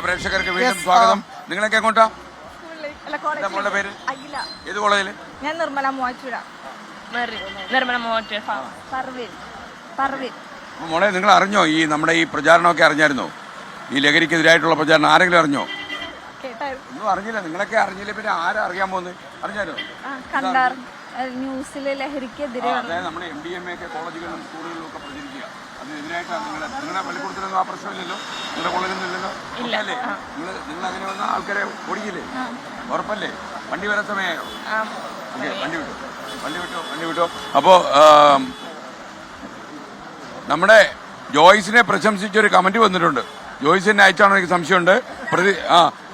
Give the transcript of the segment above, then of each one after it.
പ്രേക്ഷകർക്ക് വീണ്ടും സ്വാഗതം. നിങ്ങളൊക്കെ എങ്ങോട്ടാ? മോളുടെ പേര് ഏത് കോളേജില്? ഞാൻ നിർമ്മല മൂവാറ്റുപുഴ. മോളെ, നിങ്ങൾ അറിഞ്ഞോ ഈ നമ്മുടെ ഈ പ്രചാരണമൊക്കെ അറിഞ്ഞായിരുന്നോ? ഈ ലഹരിക്കെതിരായിട്ടുള്ള പ്രചാരണം ആരെങ്കിലും അറിഞ്ഞോ? ഒന്നും അറിഞ്ഞില്ല. നിങ്ങളൊക്കെ അറിഞ്ഞില്ല, പിന്നെ ആരാ അറിയാൻ പോകുന്നത്? അറിഞ്ഞായിരുന്നോ? ന്യൂസിലെ ലഹരിക്കെതിരെ നമ്മുടെ MDMA ഒക്കെ കോളേജുകളിലും സ്കൂളുകളിലും ഒക്കെ പ്രചരിക്കുക. അതിനെതിരായിട്ടാണ് നിങ്ങളുടെ പള്ളിക്കൂടത്തിലൊന്നും ആ പ്രശ്നമില്ലല്ലോ? നിങ്ങളുടെ കോളേജൊന്നും ഇല്ലല്ലോ? അല്ലേ? നിങ്ങൾ അങ്ങനെ വന്ന ആൾക്കാരെ ഓടിക്കില്ലേ? ഉറപ്പല്ലേ? വണ്ടി വരാൻ സമയമായോ? ഓക്കെ, വണ്ടി വിട്ടോ. അപ്പോ നമ്മുടെ ജോയ്സിനെ പ്രശംസിച്ചൊരു കമന്റ് വന്നിട്ടുണ്ട്. ജോയ്സിനെ അയച്ചാണോ എനിക്ക് സംശയമുണ്ട്.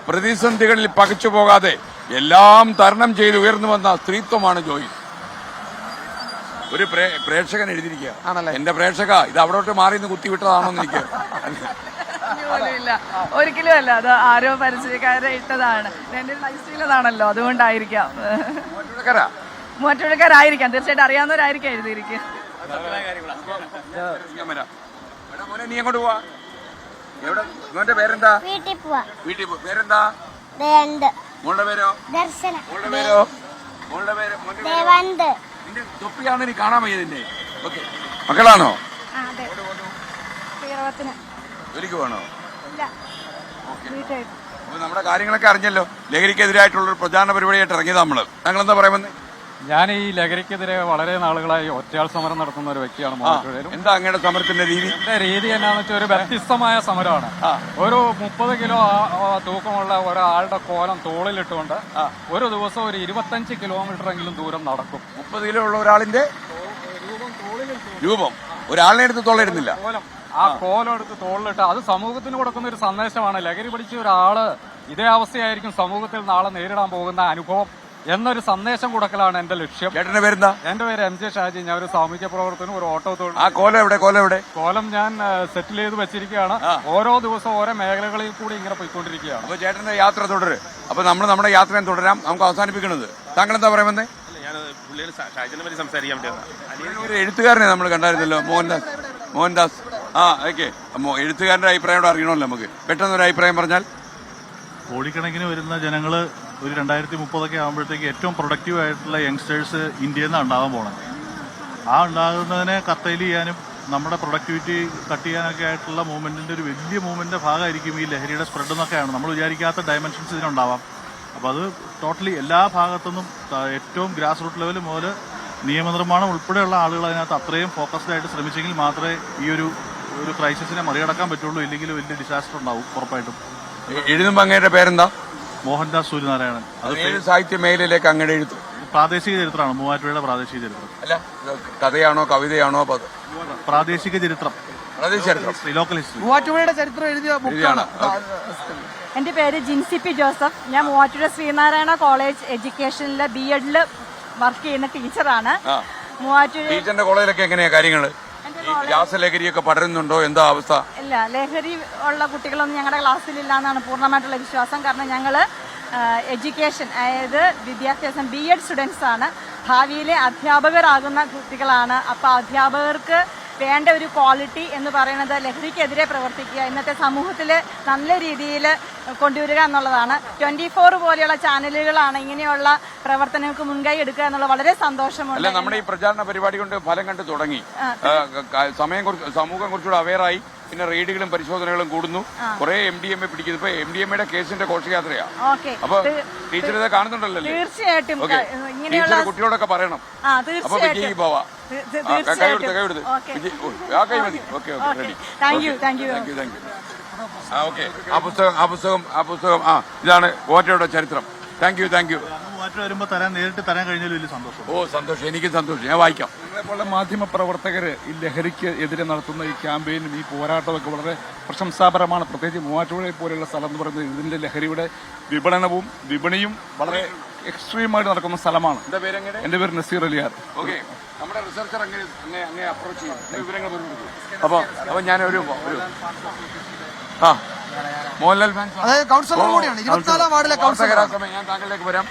പ്രതിസന്ധികളിൽ പകച്ചു പോകാതെ എല്ലാം തരണം ചെയ്ത് ഉയർന്നു വന്ന സ്ത്രീത്വമാണ് ജോയ്സ്. ഒരു പ്രേക്ഷകൻ എഴുതിയിരിക്കുക, എന്റെ പ്രേക്ഷക ഇത് അവിടോട്ട് മാറി നിന്ന് കുത്തിവിട്ടതാണോന്ന് എനിക്ക് ഒരിക്കലും അല്ല. അത് ആരോ പരിചയക്കാരെ ഇട്ടതാണ്. എന്റെ ലൈഫ് സ്റ്റൈലതാണല്ലോ, അതുകൊണ്ടായിരിക്കാം. മൂവാറ്റുപുഴക്കാരായിരിക്കാം, തീർച്ചയായിട്ടും അറിയാവുന്നവരായിരിക്കാം എഴുതിയിരിക്കുക. നീ എങ്ങോട്ട് പോവാ? എവിടെ? മോന്റെ പേരെന്താ? വീട്ടിൽ പേരെന്താ? മോളുടെ പേരോ? മോളുടെ പേരോ? മോളുടെ പേര്? നിന്റെ തൊപ്പിയാണ് നീ കാണാൻ വയ്യതിന്റെ. ഓക്കെ, മക്കളാണോ? ജോലിക്ക് പോകണോ? അപ്പൊ നമ്മുടെ കാര്യങ്ങളൊക്കെ അറിഞ്ഞല്ലോ. ലഹരിക്കെതിരായിട്ടുള്ളൊരു പ്രചാരണ പരിപാടിയായിട്ട് ഇറങ്ങിയത് നമ്മള്. താങ്കൾ എന്താ പറയുന്നത്? ഞാൻ ഈ ലഹരിക്കെതിരെ വളരെ നാളുകളായി ഒറ്റയാൾ സമരം നടത്തുന്ന ഒരു വ്യക്തിയാണ്. എന്താ അങ്ങയുടെ സമരത്തിന്റെ രീതി? എന്റെ രീതി എന്നാന്ന് വെച്ചാൽ ഒരു വ്യത്യസ്തമായ സമരമാണ്. ഒരു 30 കിലോ തൂക്കമുള്ള ഒരാളുടെ കോലം തോളിലിട്ടുകൊണ്ട് ഒരു ദിവസം ഒരു 25 കിലോമീറ്റർ എങ്കിലും ദൂരം നടക്കും. 30 കിലോ ഉള്ള ഒരാളിന്റെ രൂപം ഒരാളിനെ എടുത്ത് തോളിടുന്നില്ല. ആ കോലം എടുത്ത് തോളിലിട്ട് അത് സമൂഹത്തിന് കൊടുക്കുന്ന ഒരു സന്ദേശമാണ്. ലഹരി പിടിച്ച ഒരാള് ഇതേ അവസ്ഥയായിരിക്കും സമൂഹത്തിൽ നാളെ നേരിടാൻ പോകുന്ന അനുഭവം എന്നൊരു സന്ദേശം കൊടുക്കലാണ് എന്റെ ലക്ഷ്യം. ചേട്ടന്റെ പേരെന്താ? എന്റെ പേര് MJ ഷാജി. ഞാൻ ഒരു സാമൂഹ്യ പ്രവർത്തനം, ഒരു ഓട്ടോ തൊഴിൽ. ആ കോലം എവിടെ? കോലം ഞാൻ സെറ്റിൽ ചെയ്ത് വെച്ചിരിക്കുകയാണ്. ഓരോ ദിവസവും ഓരോ മേഖലകളിൽ കൂടി ഇങ്ങനെ പോയിക്കൊണ്ടിരിക്കുകയാണ്. അപ്പൊ ചേട്ടന്റെ യാത്ര തുടരും. അപ്പൊ നമ്മൾ നമ്മുടെ യാത്രയും തുടരാം. നമുക്ക് അവസാനിപ്പിക്കുന്നത് താങ്കൾ എന്താ പറയുന്നത്? ഒരു എഴുത്തുകാരനെ നമ്മൾ കണ്ടായിരുന്നല്ലോ, മോഹൻദാസ്. ഓക്കെ, എഴുത്തുകാരന്റെ അഭിപ്രായം അറിയണമല്ലോ നമുക്ക്. പെട്ടെന്നൊരു അഭിപ്രായം പറഞ്ഞാൽ. കോടിക്കണക്കിന് വരുന്ന ജനങ്ങള് ഒരു 2030 ആകുമ്പോഴത്തേക്ക് ഏറ്റവും പ്രൊഡക്റ്റീവ് ആയിട്ടുള്ള യങ്സ്റ്റേഴ്സ് ഇന്ത്യയിൽ നിന്നാണ് ഉണ്ടാകാൻ പോണത്. ആ ഉണ്ടാകുന്നതിനെ കർട്ടൈൽ ചെയ്യാനും നമ്മുടെ പ്രൊഡക്ടിവിറ്റി കട്ട് ചെയ്യാനൊക്കെ ആയിട്ടുള്ള മൂവ്മെന്റിന്റെ ഒരു വലിയ മൂവ്മെന്റിന്റെ ഭാഗമായിരിക്കും ഈ ലഹരിയുടെ സ്പ്രെഡ് എന്നൊക്കെയാണ്. നമ്മൾ വിചാരിക്കാത്ത ഡയമെൻഷൻസ് ഇതിനുണ്ടാവാം. അപ്പോൾ അത് ടോട്ടലി എല്ലാ ഭാഗത്തുനിന്നും ഏറ്റവും ഗ്രാസ് റൂട്ട് ലെവൽ മുതൽ നിയമനിർമ്മാണം ഉൾപ്പെടെയുള്ള ആളുകൾ അതിനകത്ത് അത്രയും ഫോക്കസ്ഡ് ആയിട്ട് ശ്രമിച്ചെങ്കിൽ മാത്രമേ ഈ ഒരു ക്രൈസിസിനെ മറികടക്കാൻ പറ്റുള്ളൂ. ഇല്ലെങ്കിൽ വലിയ ഡിസാസ്റ്റർ ഉണ്ടാവും ഉറപ്പായിട്ടും. എഴുതുമ്പോൾ അങ്ങയുടെ പേരെന്താ? മോഹൻദാസ് സൂര്യനാരായണൻ. അത് സാഹിത്യ മേഖലയിലേക്ക് അങ്ങയുടെ എഴുത്ത് പ്രാദേശിക ചരിത്രമാണ്. മൂവാറ്റുപുഴയുടെ പ്രാദേശിക ചരിത്രം. അല്ല, കഥയാണോ കവിതയാണോ? പ്രാദേശിക ചരിത്രം, ലോക്കൽ ഹിസ്റ്ററി. മൂവാറ്റുപുഴയുടെ ചരിത്രം എഴുതിയ ബുക്കാണ്. എന്റെ പേര് ജിൻസി പി ജോസഫ്. ഞാൻ മൂവാറ്റുപുഴ ശ്രീനാരായണ കോളേജ് എഡ്യൂക്കേഷനിലെ BEd വർക്ക് ചെയ്യുന്ന ടീച്ചറാണ്. മൂവാറ്റുപുഴ ടീച്ചറിന്റെ കോളേജിലൊക്കെ എങ്ങനെയാ കാര്യങ്ങള്? രാസലഹരിയൊക്കെ പടരുന്നുണ്ടോ? എന്താ അവസ്ഥ? ഇല്ല, ലഹരി ഉള്ള കുട്ടികളൊന്നും ഞങ്ങളുടെ ക്ലാസ്സിലില്ല എന്നാണ് പൂർണ്ണമായിട്ടുള്ള വിശ്വാസം. കാരണം ഞങ്ങള് എഡ്യൂക്കേഷൻ, അതായത് വിദ്യാഭ്യാസം BEd സ്റ്റുഡൻസ് ആണ്. ഭാവിയിലെ അധ്യാപകരാകുന്ന കുട്ടികളാണ്. അപ്പോൾ അധ്യാപകർക്ക് വേണ്ട ഒരു ക്വാളിറ്റി എന്ന് പറയുന്നത് ലഹരിക്കെതിരെ പ്രവർത്തിക്കുക, ഇന്നത്തെ സമൂഹത്തിൽ നല്ല രീതിയിൽ കൊണ്ടുവരിക എന്നുള്ളതാണ്. 24 പോലെയുള്ള ചാനലുകളാണ് ഇങ്ങനെയുള്ള പ്രവർത്തനങ്ങൾക്ക് മുൻകൈ എടുക്കുക എന്നുള്ള വളരെ സന്തോഷമുണ്ട്. നമ്മുടെ ഈ പ്രചാരണ പരിപാടി കൊണ്ട് ഫലം കണ്ടു തുടങ്ങി. സമൂഹം കുറച്ചുകൂടെ അവെയറായി. പിന്നെ റെയ്ഡുകളും പരിശോധനകളും കൂടുന്നു. കുറെ MDMA പിടിക്കുന്നു. ഇപ്പൊ MDMA കേസിന്റെ ഘോഷയാത്രയാ. അപ്പൊ ടീച്ചർ ഇത് കാണുന്നുണ്ടല്ലോ? തീർച്ചയായിട്ടും ടീച്ചർ കുട്ടികളോടൊക്കെ പറയണം. അപ്പൊ വിജയി പോവാ. കൈ കൊടുത്ത് കൈ മതി. Okay, ready. Thank you. ആ പുസ്തകം ഇതാണ് മൂവാറ്റുപുഴയുടെ ചരിത്രം. Thank you. വരുമ്പോ നേരിട്ട് തരാൻ കഴിഞ്ഞാൽ വലിയ സന്തോഷം. സന്തോഷം, എനിക്കും സന്തോഷം. ഞാൻ വായിക്കാം. അതേപോലെ മാധ്യമ പ്രവർത്തകര് ഈ ലഹരിക്ക് എതിരെ നടത്തുന്ന ഈ ക്യാമ്പയിനും ഈ പോരാട്ടമൊക്കെ വളരെ പ്രശംസാപരമാണ്. പ്രത്യേകിച്ച് മൂവാറ്റുപുഴയെ പോലെയുള്ള സ്ഥലം എന്ന് പറയുന്നത് ഇതിന്റെ ലഹരിയുടെ വിപണിയും വളരെ എക്സ്ട്രീമായിട്ട് നടക്കുന്ന സ്ഥലമാണ്. എന്റെ പേര് നസീർ അലിയാർ. ഓക്കെ, നമ്മുടെ റിസർച്ചർ അങ്ങനെ അപ്രോച്ച് ചെയ്യും, വിവരങ്ങൾ കൊടുക്കും. അപ്പൊ ഞാനൊരു മോഹൻലാൽ ഫാൻസ്, അതായത് കൗൺസിലർ കൂടിയാണ്. 24-ാം വാർഡിലെ കൗൺസിലർ. ഞാൻ താങ്കളിലേക്ക് വരാം.